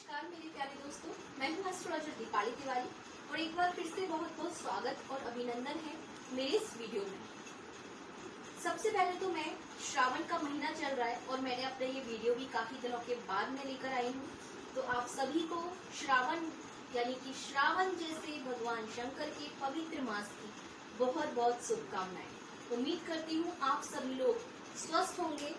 नमस्कार मेरे प्यारे दोस्तों, मैं हूं एस्ट्रोलॉजर दीपाली तिवारी और एक बार फिर से बहुत बहुत स्वागत और अभिनंदन है मेरे इस वीडियो में। सबसे पहले तो मैं श्रावण का महीना चल रहा है और मैंने अपने ये वीडियो भी काफी दिनों के बाद में लेकर आई हूँ, तो आप सभी को श्रावण यानी कि श्रावण जैसे भगवान शंकर के पवित्र मास की बहुत बहुत शुभकामनाएं। उम्मीद करती हूँ आप सभी लोग स्वस्थ होंगे,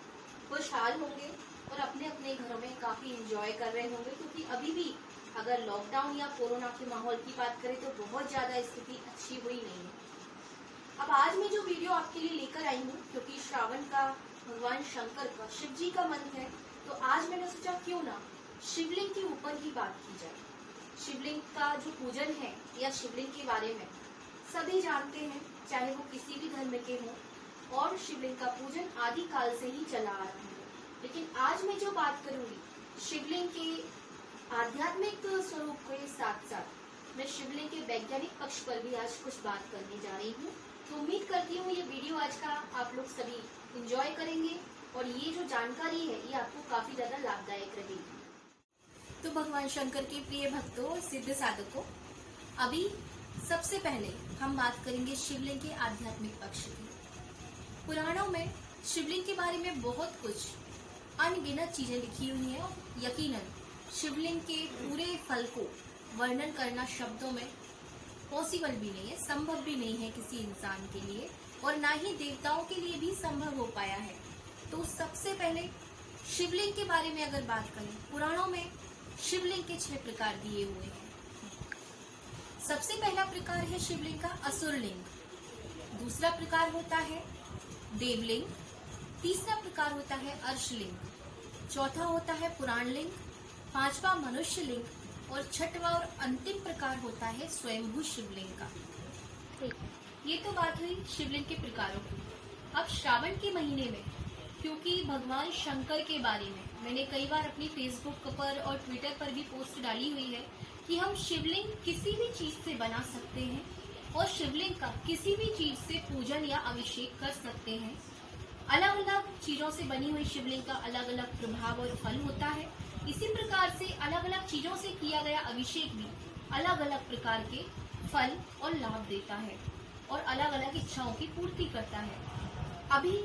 खुशहाल होंगे और अपने अपने घरों में काफी एंजॉय कर रहे होंगे, क्योंकि अभी भी अगर लॉकडाउन या कोरोना के माहौल की बात करें तो बहुत ज्यादा स्थिति अच्छी हुई नहीं है। अब आज मैं जो वीडियो आपके लिए लेकर आई हूँ, क्योंकि श्रावण का भगवान शंकर का शिव जी का मंथ है, तो आज मैंने सोचा क्यों ना शिवलिंग के ऊपर ही बात की जाए। शिवलिंग का जो पूजन है या शिवलिंग के बारे में सभी जानते हैं, चाहे वो किसी भी धर्म के हों, और शिवलिंग का पूजन आदि काल से ही चला आ रहा है। लेकिन आज मैं जो बात करूंगी शिवलिंग के आध्यात्मिक स्वरूप के साथ साथ मैं शिवलिंग के वैज्ञानिक पक्ष पर भी आज कुछ बात करने जा रही हूँ। तो उम्मीद करती हूँ ये वीडियो आज का आप लोग सभी एंजॉय करेंगे और ये जो जानकारी है ये आपको काफी ज्यादा लाभदायक रहेगी। तो भगवान शंकर के प्रिय भक्तों और सिद्ध साधकों, अभी सबसे पहले हम बात करेंगे शिवलिंग के आध्यात्मिक पक्ष की। पुराणों में शिवलिंग के बारे में बहुत कुछ अनगिनत चीजें लिखी हुई हैं और यकीनन शिवलिंग के पूरे फल को वर्णन करना शब्दों में पॉसिबल भी नहीं है, संभव भी नहीं है किसी इंसान के लिए, और ना ही देवताओं के लिए भी संभव हो पाया है। तो सबसे पहले शिवलिंग के बारे में अगर बात करें, पुराणों में शिवलिंग के 6 प्रकार दिए हुए हैं। सबसे पहला प्रकार है शिवलिंग का असुरलिंग, दूसरा प्रकार होता है देवलिंग, तीसरा प्रकार होता है अर्शलिंग, चौथा होता है पुराणलिंग, पांचवा मनुष्य लिंग और छठवां और अंतिम प्रकार होता है स्वयंभू शिवलिंग का। ये तो बात हुई शिवलिंग के प्रकारों की। अब श्रावण के महीने में, क्योंकि भगवान शंकर के बारे में मैंने कई बार अपनी फेसबुक पर और ट्विटर पर भी पोस्ट डाली हुई है कि हम शिवलिंग किसी भी चीज से बना सकते हैं और शिवलिंग का किसी भी चीज से पूजन या अभिषेक कर सकते हैं। अलग अलग चीजों से बनी हुई शिवलिंग का अलग अलग प्रभाव और फल होता है। इसी प्रकार से अलग अलग चीजों से किया गया अभिषेक भी अलग अलग प्रकार के फल और लाभ देता है और अलग अलग इच्छाओं की पूर्ति करता है। अभी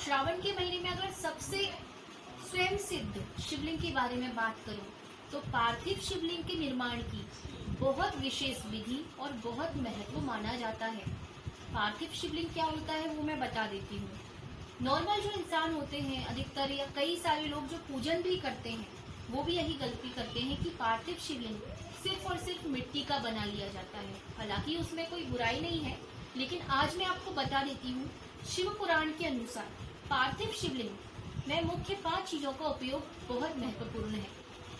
श्रावण के महीने में अगर सबसे स्वयं सिद्ध शिवलिंग के बारे में बात करूं तो पार्थिव शिवलिंग के निर्माण की बहुत विशेष विधि और बहुत महत्व माना जाता है। पार्थिव शिवलिंग क्या होता है वो मैं बता देती हूँ। नॉर्मल जो इंसान होते हैं अधिकतर या कई सारे लोग जो पूजन भी करते हैं वो भी यही गलती करते हैं कि पार्थिव शिवलिंग सिर्फ और सिर्फ मिट्टी का बना लिया जाता है। हालांकि उसमें कोई बुराई नहीं है, लेकिन आज मैं आपको बता देती हूँ शिव पुराण के अनुसार पार्थिव शिवलिंग में मुख्य 5 चीजों का उपयोग बहुत महत्वपूर्ण है।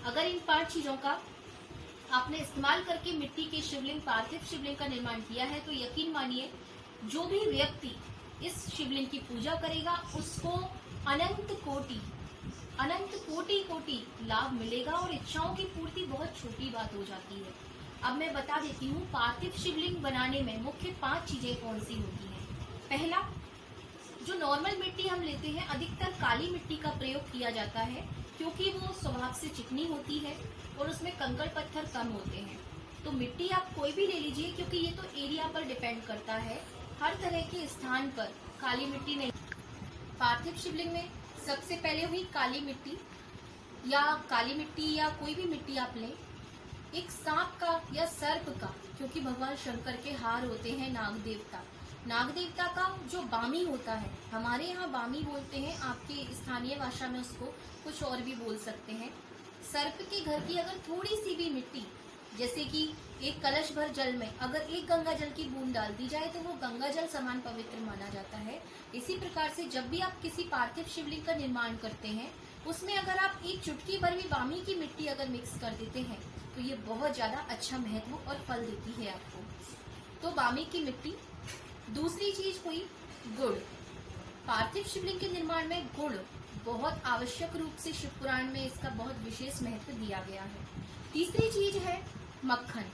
अगर इन 5 चीजों का आपने इस्तेमाल करके मिट्टी के शिवलिंग पार्थिव शिवलिंग का निर्माण किया है तो यकीन मानिए जो भी व्यक्ति इस शिवलिंग की पूजा करेगा उसको अनंत कोटि लाभ मिलेगा और इच्छाओं की पूर्ति बहुत छोटी बात हो जाती है। अब मैं बता देती हूँ पार्थिव शिवलिंग बनाने में मुख्य 5 चीजें कौन सी होती हैं। पहला, जो नॉर्मल मिट्टी हम लेते हैं अधिकतर काली मिट्टी का प्रयोग किया जाता है, क्योंकि वो स्वभाव से चिकनी होती है और उसमें कंकड़ पत्थर कम होते हैं। तो मिट्टी आप कोई भी ले लीजिए, क्योंकि ये तो एरिया पर डिपेंड करता है, हर तरह के स्थान पर काली मिट्टी नहीं। पार्थिव शिवलिंग में सबसे पहले हुई काली मिट्टी या कोई भी मिट्टी आप लें। एक सांप का या सर्प का, क्योंकि भगवान शंकर के हार होते हैं नाग देवता का जो बामी होता है, हमारे यहाँ बामी बोलते हैं, आपके स्थानीय भाषा में उसको कुछ और भी बोल सकते हैं। सर्प के घर की अगर थोड़ी सी भी मिट्टी, जैसे कि एक कलश भर जल में अगर एक गंगा जल की बूंद डाल दी जाए तो वो गंगा जल समान पवित्र माना जाता है। इसी प्रकार से जब भी आप किसी पार्थिव शिवलिंग का निर्माण करते हैं उसमें अगर आप एक चुटकी भर भी बामी की मिट्टी अगर मिक्स कर देते हैं तो ये बहुत ज्यादा अच्छा महत्व और फल देती है आपको। तो बामी की मिट्टी। दूसरी चीज हुई गुड़। पार्थिव शिवलिंग के निर्माण में गुड़ बहुत आवश्यक रूप से शिव पुराण में इसका बहुत विशेष महत्व दिया गया है। तीसरी चीज है मक्खन।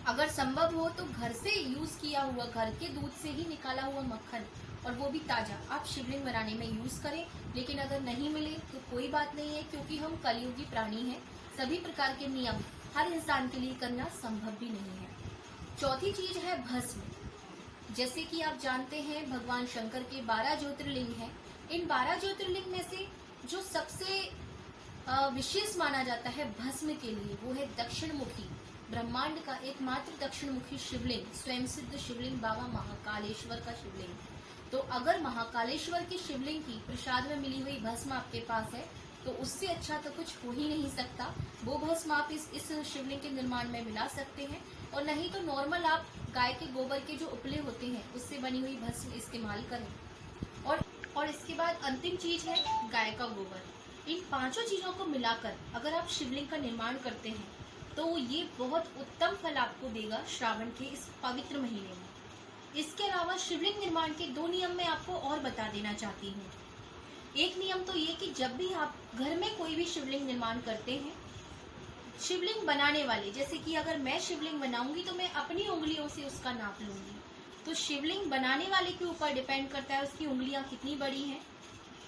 अगर संभव हो तो घर से यूज किया हुआ, घर के दूध से ही निकाला हुआ मक्खन, और वो भी ताजा, आप शिवलिंग बनाने में यूज करें। लेकिन अगर नहीं मिले तो कोई बात नहीं है, क्योंकि हम कलयुगी प्राणी हैं, सभी प्रकार के नियम हर इंसान के लिए करना संभव भी नहीं है। चौथी चीज है भस्म। जैसे कि आप जानते हैं भगवान शंकर के 12 ज्योतिर्लिंग हैं। इन 12 ज्योतिर्लिंग में से जो सबसे विशेष माना जाता है भस्म के लिए वो है दक्षिण मुखी, ब्रह्मांड का एकमात्र दक्षिण मुखी शिवलिंग, स्वयं सिद्ध शिवलिंग बाबा महाकालेश्वर का शिवलिंग। तो अगर महाकालेश्वर की शिवलिंग की प्रसाद में मिली हुई भस्म आपके पास है तो उससे अच्छा तो कुछ हो ही नहीं सकता। वो भस्म आप इस शिवलिंग के निर्माण में मिला सकते हैं, और नहीं तो नॉर्मल आप गाय के गोबर के जो उपले होते हैं उससे बनी हुई भस्म इस्तेमाल करें। और इसके बाद अंतिम चीज है गाय का गोबर। इन पांचों चीजों को मिलाकर अगर आप शिवलिंग का निर्माण करते हैं तो ये बहुत उत्तम फल आपको देगा श्रावण के इस पवित्र महीने में। इसके अलावा शिवलिंग निर्माण के 2 नियम मैं आपको और बता देना चाहती हूँ। एक नियम तो ये कि जब भी आप घर में कोई भी शिवलिंग निर्माण करते हैं, शिवलिंग बनाने वाले, जैसे कि अगर मैं शिवलिंग बनाऊंगी तो मैं अपनी उंगलियों से उसका नाप लूंगी। तो शिवलिंग बनाने वाले के ऊपर डिपेंड करता है उसकी उंगलियां कितनी बड़ी हैं।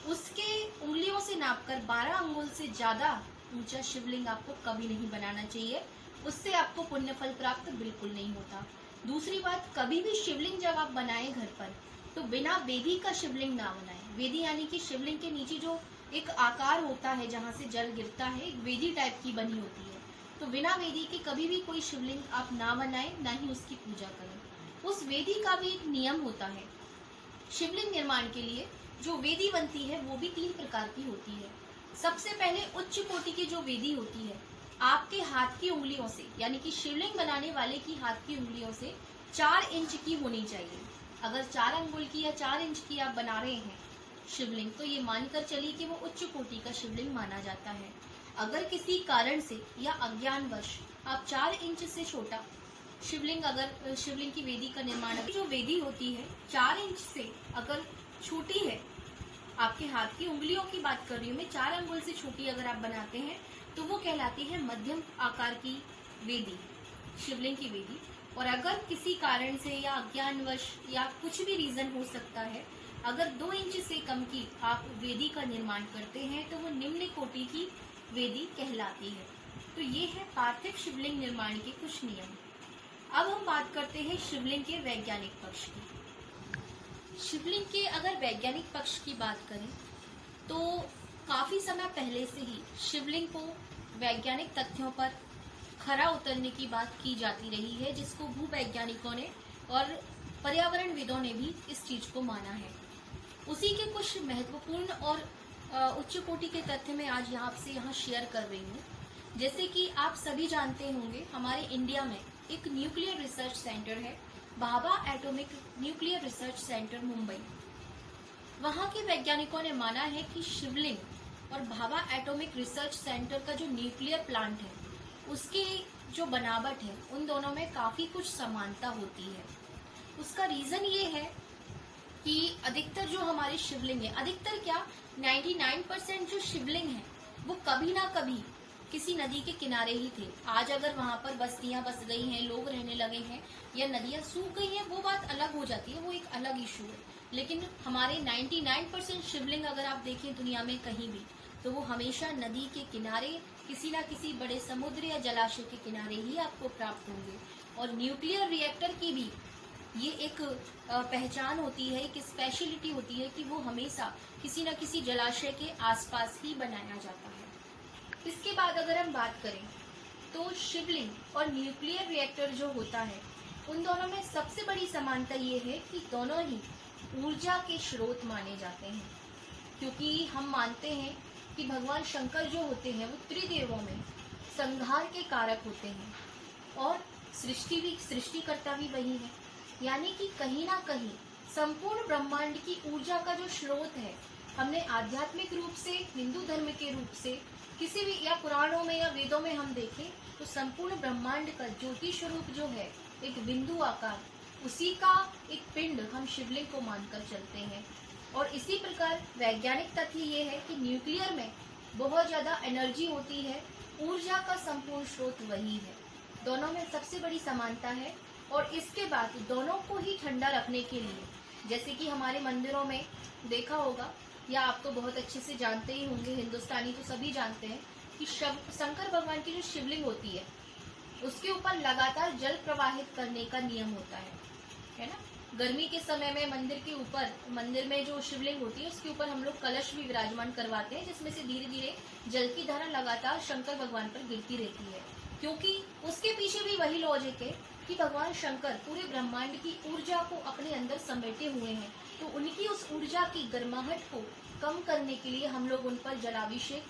उसके उंगलियों से नापकर 12 अंगुल से ज्यादा ऊंचा शिवलिंग आपको कभी नहीं बनाना चाहिए, उससे आपको पुण्य फल प्राप्त बिल्कुल नहीं होता। दूसरी बात, कभी भी शिवलिंग जब आप बनाएं घर पर तो बिना वेदी का शिवलिंग ना बनाएं। वेदी यानी कि शिवलिंग के नीचे जो एक आकार होता है जहाँ से जल गिरता है, एक वेदी टाइप की बनी होती है। तो बिना वेदी के कभी भी कोई शिवलिंग आप ना बनाएं, ना ही उसकी पूजा करें। उस वेदी का भी एक नियम होता है। शिवलिंग निर्माण के लिए जो वेदी बनती है वो भी 3 प्रकार की होती है। सबसे पहले उच्च कोटि की जो वेदी होती है, आपके हाथ की उंगलियों से, यानी कि शिवलिंग बनाने वाले की हाथ की उंगलियों से 4 इंच की होनी चाहिए। अगर 4 अंगुल की या 4 इंच की आप बना रहे हैं शिवलिंग, तो ये मानकर चलिए कि वो उच्च कोटि का शिवलिंग माना जाता है। अगर किसी कारण से या अज्ञानवश आप 4 इंच से छोटा शिवलिंग, अगर शिवलिंग की वेदी का निर्माण, जो वेदी होती है 4 इंच से अगर छोटी है, आपके हाथ की उंगलियों की बात कर रही हूँ मैं, 4 अंगुल से छोटी अगर आप बनाते हैं तो वो कहलाती है मध्यम आकार की वेदी, शिवलिंग की वेदी। और अगर किसी कारण से या अज्ञानवश या कुछ भी रीजन हो सकता है, अगर 2 इंच से कम की आप वेदी का निर्माण करते हैं तो वो निम्न कोटि की वेदी कहलाती है। तो ये है पार्थिव शिवलिंग निर्माण के कुछ नियम। अब हम बात करते हैं शिवलिंग के वैज्ञानिक पक्ष की। शिवलिंग के अगर वैज्ञानिक पक्ष की बात करें तो काफी समय पहले से ही शिवलिंग को वैज्ञानिक तथ्यों पर खरा उतरने की बात की जाती रही है, जिसको भूवैज्ञानिकों ने और पर्यावरणविदों ने भी इस चीज को माना है। उसी के कुछ महत्वपूर्ण और उच्च कोटि के तथ्य मैं आज यहाँ शेयर कर रही हूँ। जैसे कि आप सभी जानते होंगे, हमारे इंडिया में एक न्यूक्लियर रिसर्च सेंटर है, Bhabha atomic nuclear research centre Mumbai. वहाँ के वैज्ञानिकों ने माना है कि शिवलिंग और भाभा एटॉमिक रिसर्च सेंटर का जो न्यूक्लियर प्लांट है उसकी जो बनावट है उन दोनों में काफी कुछ समानता होती है। उसका रीजन ये है कि अधिकतर जो हमारे शिवलिंग है, अधिकतर क्या 99% जो शिवलिंग है वो कभी ना कभी किसी नदी के किनारे ही थे। आज अगर वहाँ पर बस्तियां बस गई हैं, लोग रहने लगे हैं या नदियां सूख गई हैं, वो बात अलग हो जाती है, वो एक अलग इशू है। लेकिन हमारे 99% शिवलिंग अगर आप देखें दुनिया में कहीं भी, तो वो हमेशा नदी के किनारे, किसी ना किसी बड़े समुद्र या जलाशय के किनारे ही आपको प्राप्त होंगे। और न्यूक्लियर रिएक्टर की भी ये एक पहचान होती है, एक स्पेशलिटी होती है कि वो हमेशा किसी न किसी जलाशय के आसपास ही बनाया जाता है। इसके बाद अगर हम बात करें तो शिवलिंग और न्यूक्लियर रिएक्टर जो होता है उन दोनों में सबसे बड़ी समानता ये है कि दोनों ही ऊर्जा के स्रोत माने जाते हैं, क्योंकि हम मानते हैं कि भगवान शंकर जो होते हैं वो त्रिदेवों में संहार के कारक होते हैं और सृष्टिकर्ता भी वही है। यानी कि कहीं ना कहीं संपूर्ण ब्रह्मांड की ऊर्जा का जो स्रोत है, हमने आध्यात्मिक रूप से, हिंदू धर्म के रूप से, किसी भी या पुराणों में या वेदों में हम देखें तो संपूर्ण ब्रह्मांड का ज्योति स्वरूप जो है एक बिंदु आकार, उसी का एक पिंड हम शिवलिंग को मानकर चलते हैं। और इसी प्रकार वैज्ञानिक तथ्य ये है कि न्यूक्लियर में बहुत ज्यादा एनर्जी होती है, ऊर्जा का संपूर्ण स्रोत वही है। दोनों में सबसे बड़ी समानता है। और इसके बाद दोनों को ही ठंडा रखने के लिए, जैसे कि हमारे मंदिरों में देखा होगा या आप तो बहुत अच्छे से जानते ही होंगे, हिंदुस्तानी तो सभी जानते हैं कि शंकर भगवान की जो शिवलिंग होती है उसके ऊपर लगातार जल प्रवाहित करने का नियम होता है ना। गर्मी के समय में मंदिर के ऊपर, मंदिर में जो शिवलिंग होती है उसके ऊपर हम लोग कलश भी विराजमान करवाते हैं, जिसमें से धीरे धीरे जल की धारा लगातार शंकर भगवान पर गिरती रहती है, क्योंकि उसके पीछे भी वही लॉजिक है कि भगवान शंकर पूरे ब्रह्मांड की ऊर्जा को अपने अंदर समेटे हुए हैं, तो उनकी उस ऊर्जा की गर्माहट को कम करने के लिए हम लोग उन पर जलाभिषेक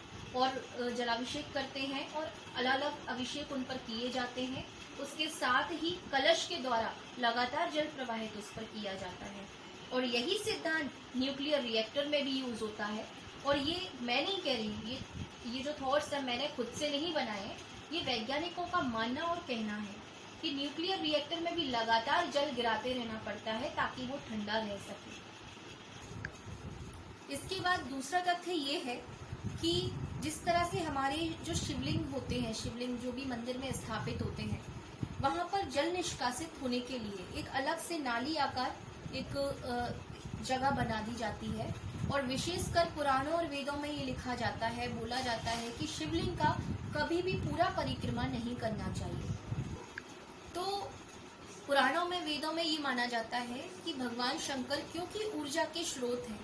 करते हैं और अलग अलग अभिषेक उन पर किए जाते हैं। उसके साथ ही कलश के द्वारा लगातार जल प्रवाहित उस पर किया जाता है, और यही सिद्धांत न्यूक्लियर रिएक्टर में भी यूज होता है। और ये मैं नहीं कह रही, ये जो थॉट्स है मैंने खुद से नहीं बनाए, ये वैज्ञानिकों का मानना और कहना है कि न्यूक्लियर रिएक्टर में भी लगातार जल गिराते रहना पड़ता है ताकि वो ठंडा रह सके। इसके बाद दूसरा तथ्य ये है कि जिस तरह से हमारे जो शिवलिंग होते हैं, शिवलिंग जो भी मंदिर में स्थापित होते हैं, वहां पर जल निष्कासित होने के लिए एक अलग से नाली आकार एक जगह बना दी जाती है, और विशेषकर पुराणों और वेदों में ये लिखा जाता है, बोला जाता है कि शिवलिंग का कभी भी पूरा परिक्रमा नहीं करना चाहिए। तो पुराणों में, वेदों में ये माना जाता है कि भगवान शंकर क्योंकि ऊर्जा के स्रोत हैं,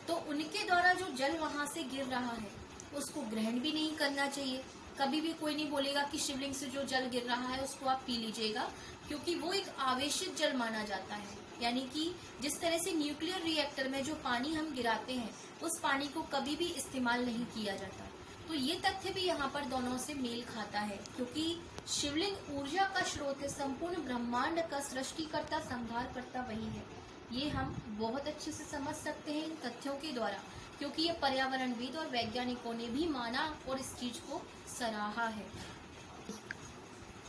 तो उनके द्वारा जो जल वहां से गिर रहा है उसको ग्रहण भी नहीं करना चाहिए। कभी भी कोई नहीं बोलेगा कि शिवलिंग से जो जल गिर रहा है उसको आप पी लीजिएगा, क्योंकि वो एक आवेशित जल माना जाता है। यानी कि जिस तरह से न्यूक्लियर रिएक्टर में जो पानी हम गिराते हैं उस पानी को कभी भी इस्तेमाल नहीं किया जाता। तो ये तथ्य भी यहाँ पर दोनों से मेल खाता है, क्योंकि शिवलिंग ऊर्जा का स्रोत है, संपूर्ण ब्रह्मांड का सृष्टिकर्ता, संहारकर्ता वही है। ये हम बहुत अच्छे से समझ सकते हैं इन तथ्यों के द्वारा, क्योंकि ये पर्यावरणविद और वैज्ञानिकों ने भी माना और इस चीज को सराहा है।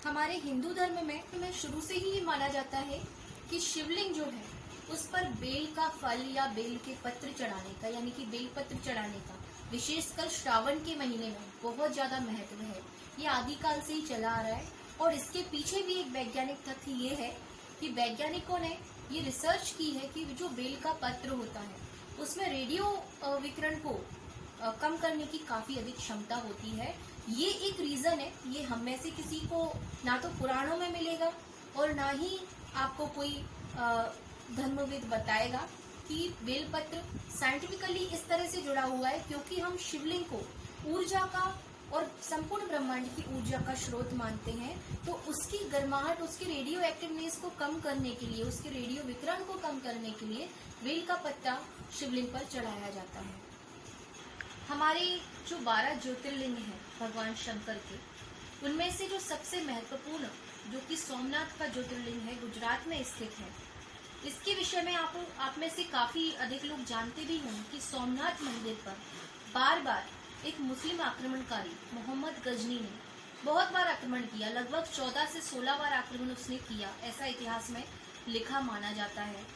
हमारे हिंदू धर्म में शुरू से ही ये माना जाता है कि शिवलिंग जो है उस पर बेल का फल या बेल के पत्र चढ़ाने का, यानी कि बेल पत्र चढ़ाने का विशेषकर श्रावण के महीने में बहुत ज्यादा महत्व है। ये आदिकाल से ही चला आ रहा है, और इसके पीछे भी एक वैज्ञानिक तथ्य ये है कि वैज्ञानिकों ने ये रिसर्च की है कि जो बेल का पत्र होता है उसमें रेडियो विकिरण को कम करने की काफी अधिक क्षमता होती है। ये एक रीजन है, ये हम में से किसी को ना तो पुराणों में मिलेगा और ना ही आपको कोई धर्मविद बताएगा कि बेलपत्र साइंटिफिकली इस तरह से जुड़ा हुआ है, क्योंकि हम शिवलिंग को ऊर्जा का और संपूर्ण ब्रह्मांड की ऊर्जा का स्रोत मानते हैं। तो उसकी गर्माहट, उसके रेडियो एक्टिवनेस को कम करने के लिए, उसके रेडियो विकिरण को कम करने के लिए बेल का पत्ता शिवलिंग पर चढ़ाया जाता है। हमारे जो 12 ज्योतिर्लिंग हैं भगवान शंकर के, उनमें से जो सबसे महत्वपूर्ण, जो कि सोमनाथ का ज्योतिर्लिंग है, गुजरात में स्थित है। इसके विषय में आप में से काफी अधिक लोग जानते भी होंगे कि सोमनाथ मंदिर पर बार बार एक मुस्लिम आक्रमणकारी मोहम्मद गजनी ने बहुत बार आक्रमण किया। लगभग 14 से 16 बार आक्रमण उसने किया, ऐसा इतिहास में लिखा माना जाता है।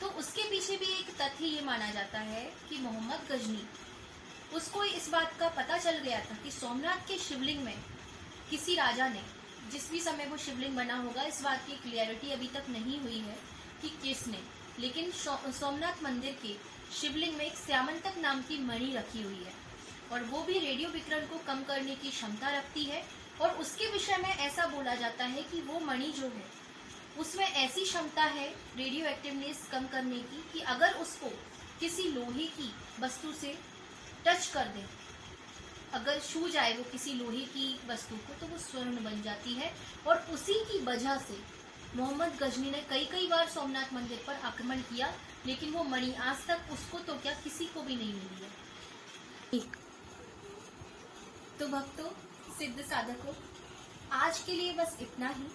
तो उसके पीछे भी एक तथ्य ये माना जाता है कि मोहम्मद गजनी, उसको इस बात का पता चल गया था कि सोमनाथ के शिवलिंग में किसी राजा ने, जिस भी समय वो शिवलिंग बना होगा, इस बात की क्लियरिटी अभी तक नहीं हुई है कि किसने, लेकिन सोमनाथ मंदिर के शिवलिंग में एक श्यामंतक नाम की मणि रखी हुई है, और वो भी रेडियो विकिरण को कम करने की क्षमता रखती है। और उसके विषय में ऐसा बोला जाता है कि वो मणि जो है उसमें ऐसी क्षमता है रेडियो एक्टिवनेस कम करने की कि अगर उसको किसी लोहे की वस्तु से टच कर दे, अगर छू जाए वो किसी लोहे की वस्तु को, तो वो स्वर्ण बन जाती है। और उसी की वजह से मोहम्मद गजनी ने कई बार सोमनाथ मंदिर पर आक्रमण किया, लेकिन वो मणि आज तक उसको तो क्या किसी को भी नहीं मिली है। तो भक्तों, सिद्ध साधकों, आज के लिए बस इतना ही।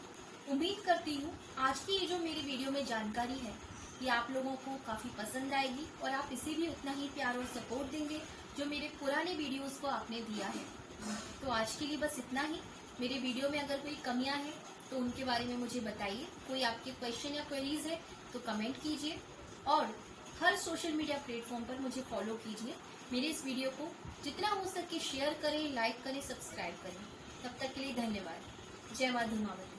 उम्मीद करती हूँ आज की ये जो मेरी वीडियो में जानकारी है ये आप लोगों को काफी पसंद आएगी, और आप इसे भी उतना ही प्यार और सपोर्ट देंगे जो मेरे पुराने वीडियोस को आपने दिया है। तो आज के लिए बस इतना ही। मेरे वीडियो में अगर कोई कमियां हैं तो उनके बारे में मुझे बताइए। कोई आपके क्वेश्चन या क्वेरीज है तो कमेंट कीजिए, और हर सोशल मीडिया प्लेटफॉर्म पर मुझे फॉलो कीजिए। मेरे इस वीडियो को जितना हो सके शेयर करें, लाइक करें, सब्सक्राइब करें। तब तक के लिए धन्यवाद। जय मां धूमावती।